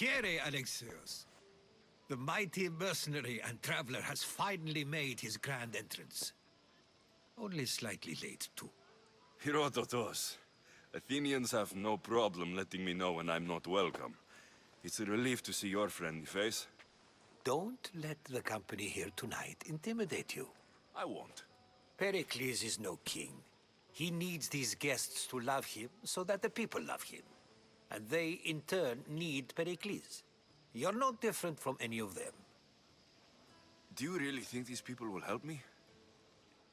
Here, Alexios. The mighty mercenary and traveler has finally made his grand entrance. Only slightly late, too. Herodotus. Athenians have no problem letting me know when I'm not welcome. It's a relief to see your friendly face. Don't let the company here tonight intimidate you. I won't. Pericles is no king. He needs these guests to love him so that the people love him. And they, in turn, need Pericles. You're no different from any of them. Do you really think these people will help me?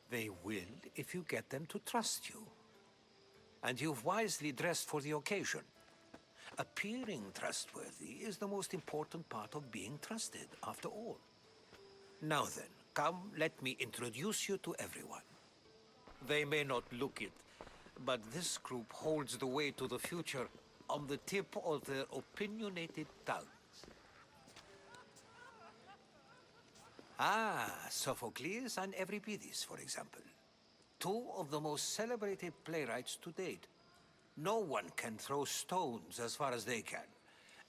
They will if you get them to trust you. And you've wisely dressed for the occasion. Appearing trustworthy is the most important part of being trusted, after all. Now then, come, let me introduce you to everyone. They may not look it, but this group holds the way to the future on the tip of their opinionated tongues. Ah, Sophocles and Euripides, for example. Two of the most celebrated playwrights to date. No one can throw stones as far as they can.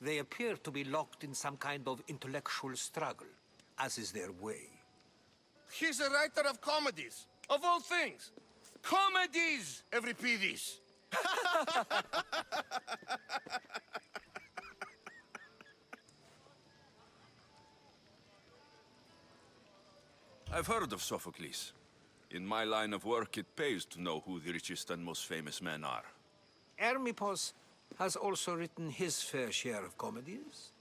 They appear to be locked in some kind of intellectual struggle, as is their way. He's a writer of comedies, of all things. Comedies, Euripides. I've heard of Sophocles. In my line of work, it pays to know who the richest and most famous men are. Hermippos has also written his fair share of comedies.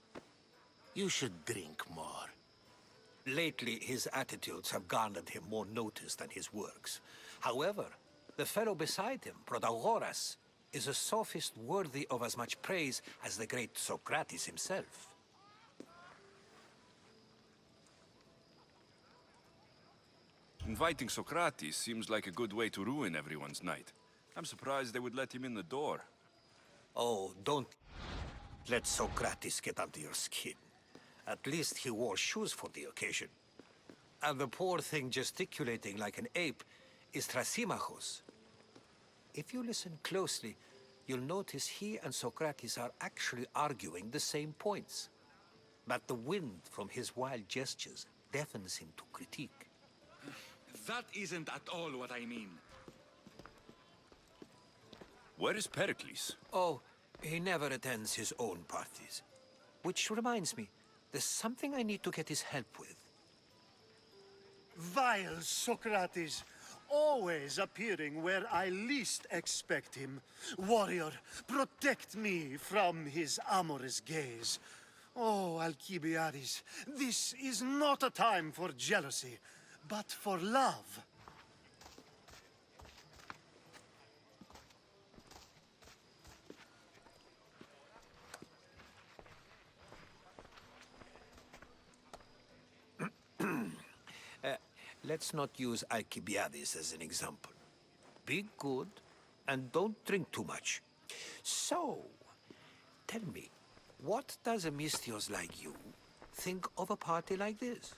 You should drink more. Lately, his attitudes have garnered him more notice than his works. However, the fellow beside him, Protagoras, is a sophist worthy of as much praise as the great Socrates himself. Inviting Socrates seems like a good way to ruin everyone's night. I'm surprised they would let him in the door. Oh, don't let Socrates get under your skin. At least he wore shoes for the occasion. And the poor thing gesticulating like an ape is Thrasymachos. If you listen closely, you'll notice he and Socrates are actually arguing the same points. But the wind from his wild gestures deafens him to critique. That isn't at all what I mean. Where is Pericles? Oh, he never attends his own parties. Which reminds me, there's something I need to get his help with. Vile Socrates, always appearing where I least expect him. Warrior, protect me from his amorous gaze. Oh, Alcibiades, this is not a time for jealousy, but for love. Let's not use Alcibiades as an example. Be good, and don't drink too much. So, tell me, what does a Misthios like you think of a party like this?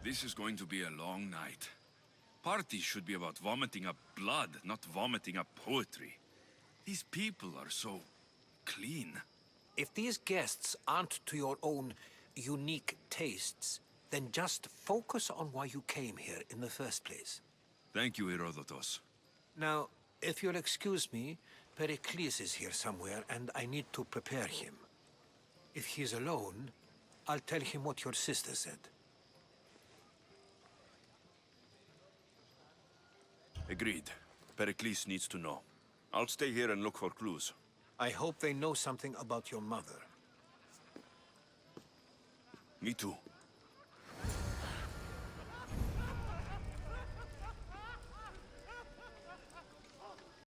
This is going to be a long night. Parties should be about vomiting up blood, not vomiting up poetry. These people are so clean. If these guests aren't to your own unique tastes, then just focus on why you came here in the first place. Thank you, Herodotus. Now, if you'll excuse me, Pericles is here somewhere, and I need to prepare him. If he's alone, I'll tell him what your sister said. Agreed. Pericles needs to know. I'll stay here and look for clues. I hope they know something about your mother. Me too.